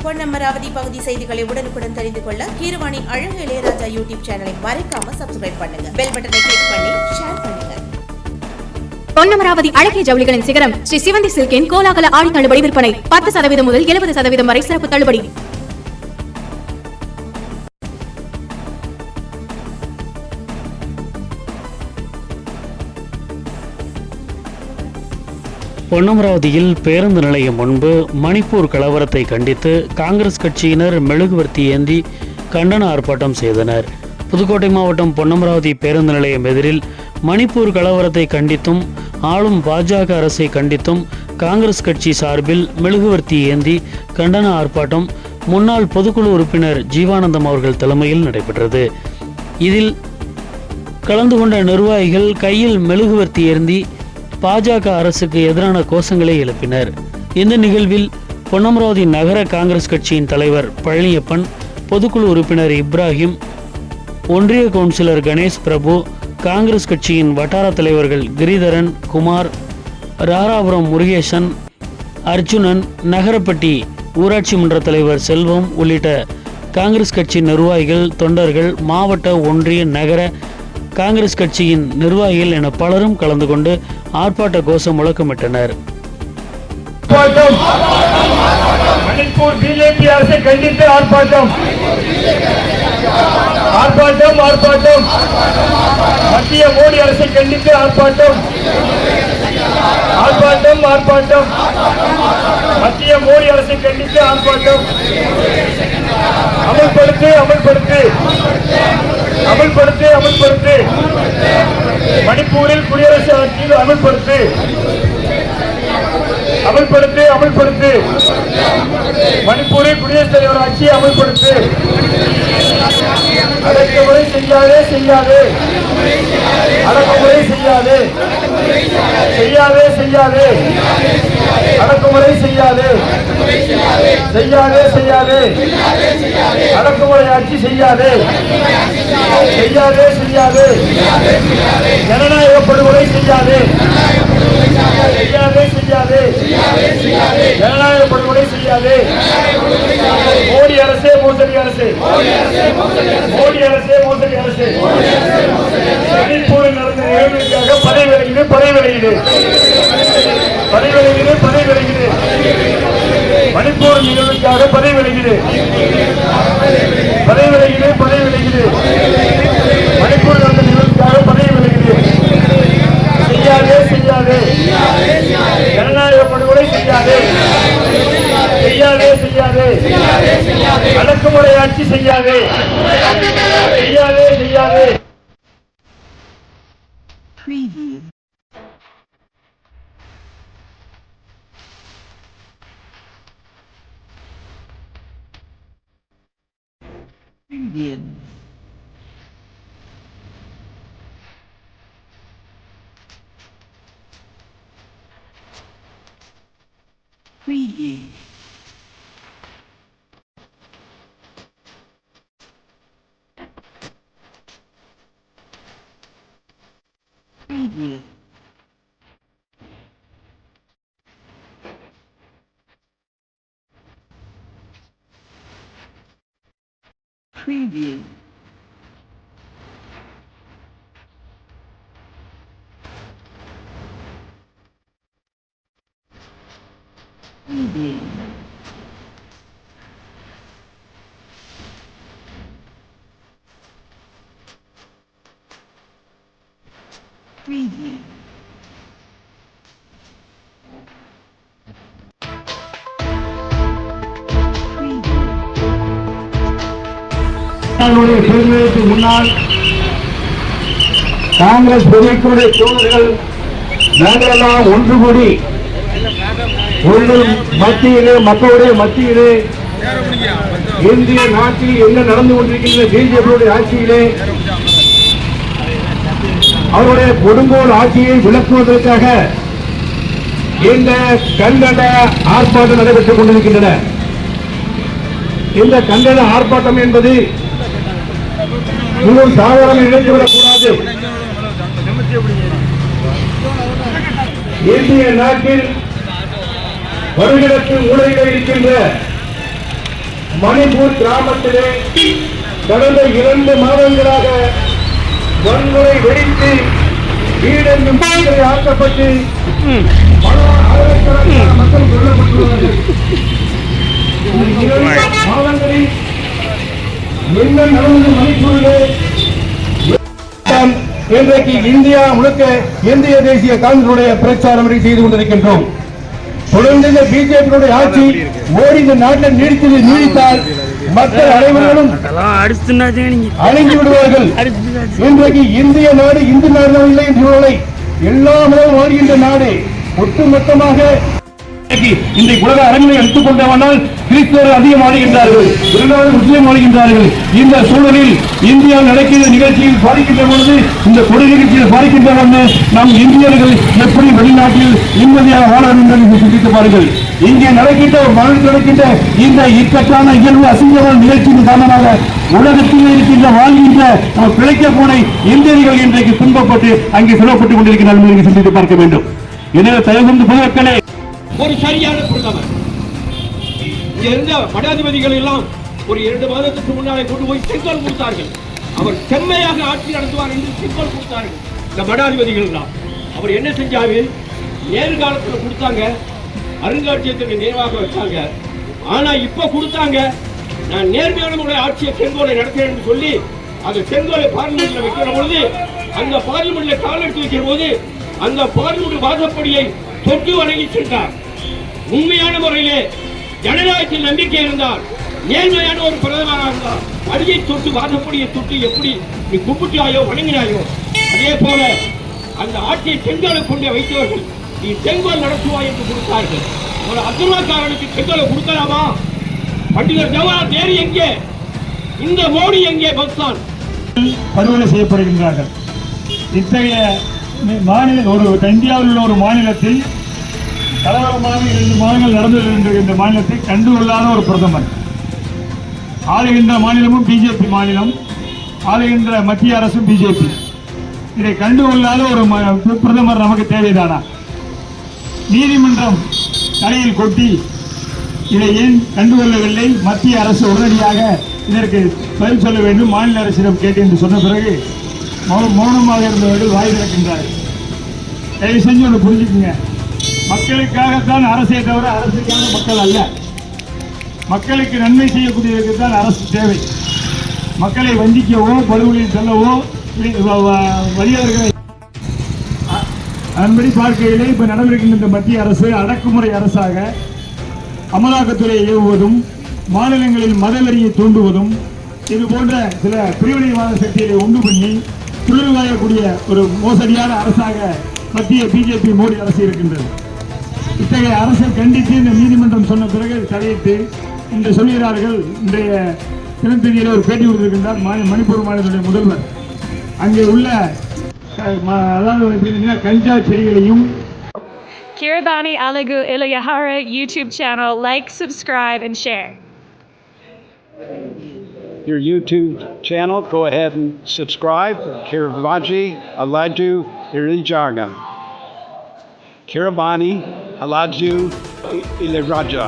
பொன்னமராவதி பகுதி செய்திகளை உடனுக்குடன் தெரிந்து கொள்ள கீரவாணி அழகு இளையராஜா யூடியூப் சேனலை மறக்காம சப்ஸ்கிரைப் பண்ணுங்க. பெல் பட்டனை கிளிக் பண்ணி ஷேர் பண்ணுங்க. பொன்னமராவதி அழகிய ஜவுளிகளின் சிகரம் ஸ்ரீ சிவந்தி சில்கின் கோலாகல ஆடி தள்ளுபடி விற்பனை 10% முதல் 70% வரை சிறப்பு தள்ளுபடி. பொன்னமராவதியில் பேருந்து நிலையம் முன்பு மணிப்பூர் கலவரத்தை கண்டித்து காங்கிரஸ் கட்சியினர் மெழுகுவர்த்தி ஏந்தி கண்டன ஆர்ப்பாட்டம் செய்தனர். புதுக்கோட்டை மாவட்டம் பொன்னமராவதி பேருந்து நிலையம் எதிரில் மணிப்பூர் கலவரத்தை கண்டித்தும் ஆளும் பாஜக அரசை கண்டித்தும் காங்கிரஸ் கட்சி சார்பில் மெழுகுவர்த்தி ஏந்தி கண்டன ஆர்ப்பாட்டம் முன்னாள் பொதுக்குழு உறுப்பினர் ஜீவானந்தம் அவர்கள் தலைமையில் நடைபெற்றது. இதில் கலந்து கொண்ட நிர்வாகிகள் கையில் மெழுகுவர்த்தி ஏந்தி பாஜக அரசுக்கு எதிரான கோஷங்களை எழுப்பினர். இந்த நிகழ்வில் பொன்னமராவதி நகர காங்கிரஸ் கட்சியின் தலைவர் பழனியப்பன், பொதுக்குழு உறுப்பினர் இப்ராஹிம், ஒன்றிய கவுன்சிலர் கணேஷ் பிரபு, காங்கிரஸ் கட்சியின் வட்டார தலைவர்கள் கிரிதரன், குமார், ராராபுரம் முருகேசன், அர்ஜுனன், நகரப்பட்டி ஊராட்சி மன்ற தலைவர் செல்வம் உள்ளிட்ட காங்கிரஸ் கட்சி நிர்வாகிகள், தொண்டர்கள், மாவட்ட, ஒன்றிய, நகர காங்கிரஸ் கட்சியின் நிர்வாகிகள் என பலரும் கலந்து கொண்டு ஆர்ப்பாட்ட கோஷம் முழக்கமிட்டனர். மணிப்பூர் பிஜேபி அரசை கண்டித்து ஆர்ப்பாட்டம் ஆர்ப்பாட்டம் ஆர்ப்பாட்டம். மத்திய மோடி அரசை கண்டித்து ஆர்ப்பாட்டம் ஆர்ப்பாட்டம் ஆர்ப்பாட்டம். மத்திய மோடி அரசை கண்டித்து ஆர்ப்பாட்டம். அமல்படுத்து அமல்படுத்து அமல்படுத்து அமல்படுத்து. மணிப்பூரில் குடியரசு ஆட்சியில் அமல்படுத்து அமல்படுத்து அமல்படுத்து. மணிப்பூரில் குடியரசுத் தலைவர் ஆட்சியை அமல்படுத்து. அடக்குமுறை செய்யாதே செய்யாதே அடக்குமுறை செய்யாதே செய்யாதே செய்யாதே அடக்குமுறை செய்யாதே செய்யாதே செய்யாதே அடக்குமுறை ஆட்சி செய்யாதே செய்யாதே செய்யாதே ஜனநாயக படுகொலை செய்யாதே செய்யாதே செய்யாதே ஜனநாயக படுகொலை செய்யாதே. மோடி அரசே மோசடி அரசு மோடி அரசே மோசடி அரசு. மணிப்பூரில் நடந்த நிகழ்வுக்காக படை விலகிடு படை விலகிடு படை விலகிடு படை விலகிடு. மணிப்பூர் நிகழ்வுக்காக படை விலகிடு படை விலகிடு படை விலகிடு. மணிப்பூர் நடந்த நிகழ்வுக்காக படை விலகிடு. செய்யாதே செய்யாதே ஜனநாயக படுகொலை செய்யாதே செய்யாதே செய்யாதே அடக்குமுறை ஆட்சி செய்யாதே செய்யாதே செய்யாதே. முன்னாள் காங்கிரஸ் பொதுக்குழு தோழர்கள் நாங்களெல்லாம் ஒன்று கூடி மத்தியிலே மக்களுடைய மத்தியிலே இந்திய நாட்டில் என்ன நடந்து கொண்டிருக்கின்ற பிஜேபியுடைய ஆட்சியிலே அவருடைய கொடுங்கோல் ஆட்சியை விளக்குவதற்காக இந்த கண்டன ஆர்ப்பாட்டம் நடைபெற்றுக் கொண்டிருக்கின்றன. இந்த கண்டன ஆர்ப்பாட்டம் என்பது இன்னும் சாதாரண நினைத்துவிடக் கூடாது. இந்திய நாட்டில் வருகிறத்து மூலையில் இருக்கின்ற மணிப்பூர் கிராமத்திலே கடந்த 2 மாதங்களாக வன்முறை வெடித்து வீடெங்கும் வீடுகளை ஆக்கப்பட்டு பல ஆயிரக்கணக்கான மக்கள் கொல்லப்பட்டுள்ளார்கள். இந்த 2 மாதங்களில் என்ன நடந்தது மணிப்பூரிலே? இன்றைக்கு இந்தியா முழுக்க இந்திய தேசிய காங்கிரசுடைய பிரச்சாரம் செய்து கொண்டிருக்கின்றோம். தொடர்ந்து இந்த பிஜேபியுடைய ஆட்சி மோடி இந்த நாட்டில் நீடித்தால் மக்கள் அனைவரும் அழிந்து விடுவார்கள். இன்றைக்கு இந்திய நாடு இந்து நாடு இல்லை என்று சொல்லலை, எல்லா மதமும் வாழ்கின்ற நாடு. ஒட்டுமொத்தமாக இன்றைக்கு உலக அரங்கினை எடுத்துக் கொண்டவனால் கிறிஸ்தவர்கள் அதிகம் ஆடுகின்றார்கள், இரண்டாவது முஸ்லீம் ஆடுகின்றார்கள். இந்த சூழலில் இந்தியா நடக்கின்ற நிகழ்ச்சியில் பாதிக்கின்ற பொழுது, இந்த கொடி நிகழ்ச்சியில் பாதிக்கின்ற பொழுது நம் இந்தியர்கள் எப்படி வெளிநாட்டில் நிம்மதியாக வாழ வேண்டும் என்று சிந்தித்து பாருங்கள். இங்கே நடக்கின்ற ஒரு மாநிலத்தில் நடக்கின்ற இந்த இக்கட்டான இயல்பு அசிங்கமான நிகழ்ச்சியின் காரணமாக உலகத்தில் இருக்கின்ற வாழ்கின்ற பிழைக்க போன இந்தியர்கள் இன்றைக்கு துன்பப்பட்டு அங்கே சொல்லப்பட்டுக் கொண்டிருக்கிறார்கள் என்று சிந்தித்து பார்க்க வேண்டும். எனவே தயவுந்து பொதுமக்களே, ஒரு சரியான பிரதமர் இங்க இருந்த மடாதிபதிகள் எல்லாம் ஒரு 2 மாதத்துக்கு முன்னாலே கொண்டு போய் செங்கோல் கொடுத்தார்கள். அவர் செம்மையாக ஆட்சி நடத்துவார் என்று செங்கோல் கொடுத்தார்கள் இந்த மடாதிபதிகள் எல்லாம். அவர் என்ன செஞ்சாரு? நேர்காலத்தில் கொடுத்தாங்க, அருங்காட்சியகத்துக்கு நினைவாக வச்சாங்க. ஆனா இப்ப கொடுத்தாங்க, நான் நேர்மையான முறை ஆட்சியை செங்கோலை நடத்துறேன் என்று சொல்லி அந்த செங்கோலை பார்லிமெண்ட்ல வைக்கிற பொழுது, அந்த பார்லிமெண்ட்ல கால் எடுத்து வைக்கிற போது அந்த பார்லிமெண்ட் வாசப்படியை தொட்டு வணங்கி சென்றார். உண்மையான முறையிலே ஜனநாயகத்தில் நம்பிக்கை இருந்தால், நேர்மையான ஒரு பிரதமராக இருந்தால், அடியை தொட்டு வாசப்படியை தொட்டு எப்படி நீ கும்பிட்டாயோ வணங்கினாயோ அதே போல அந்த ஆட்சியை செங்கோலை கொண்டு வைத்தவர்கள் நீ செங்கோல் நடத்துவாய் என்று கொடுத்தார்கள். ஒரு அத்துவாக்காரனுக்கு செங்கோலை கொடுக்கலாமா? பண்டிதர் ஜவஹர்லால் நேரு எங்கே? இந்த மோடி எங்கே? பக்தான் படுகொலை செய்யப்படுகின்றார்கள். இத்தகைய மாநில இந்தியாவில் உள்ள ஒரு மாநிலத்தில் கலவரமாக 2 மாதங்கள் நடந்து இந்த மாநிலத்தை கண்டுகொள்ளாத ஒரு பிரதமர். ஆளுகின்ற மாநிலமும் பிஜேபி மாநிலம், ஆளுகின்ற மத்திய அரசும் பிஜேபி. இதை கண்டுகொள்ளாத ஒரு பிரதமர் நமக்கு தேவைதானா? நீதிமன்றம் தலையில் கொட்டி இதை ஏன் கண்டுகொள்ளவில்லை? மத்திய அரசு உடனடியாக இதற்கு பதில் சொல்ல வேண்டும், மாநில அரசிடம் கேட்டு என்று சொன்ன பிறகு மௌனமாக இருந்தவர்கள் வாய் திறக்கின்றார்கள். தயவு செஞ்சு ஒன்று புரிஞ்சுக்குங்க, மக்களுக்காகத்தான் அரசே தவிர அரசுக்கான மக்கள் அல்ல. மக்களுக்கு நன்மை செய்யக்கூடியதற்கு தான் அரசு தேவை. மக்களை வஞ்சிக்கவோ படுகொலையில் செல்லவோ வலியவர்களை அதன்படி பார்க்கையிலே இப்ப நடவடிக்கின்ற இந்த மத்திய அரசு அடக்குமுறை அரசாக அமலாக்கத்துறையை ஏவுவதும், மாநிலங்களில் மதவெறியை தூண்டுவதும், இது போன்ற சில பிரிவினைவாத சக்திகளை உண்டு பண்ணி துளிர்வாயக்கூடிய ஒரு மோசடியான அரசாக மத்திய பிஜேபி மோடி அரசு இருக்கின்றது. இத்தகைய அரசை கண்டித்து இந்த நீதிமன்றம் சொன்ன பிறகு தலையிட்டு இன்று சொல்கிறார்கள். இன்றைய தினத்தந்தியில் ஒரு பேட்டி கொடுத்திருக்கின்றார் மணிப்பூர் மாநிலத்துடைய முதல்வர். அங்கே உள்ள அதாவது கஞ்சா செடிகளையும் Kiribani Alagu Ilayahara YouTube channel. Like, subscribe, and share. Your YouTube channel, go ahead and subscribe. Kiribati Alaju Ilijarga. Kiribani Alaju Iliraja.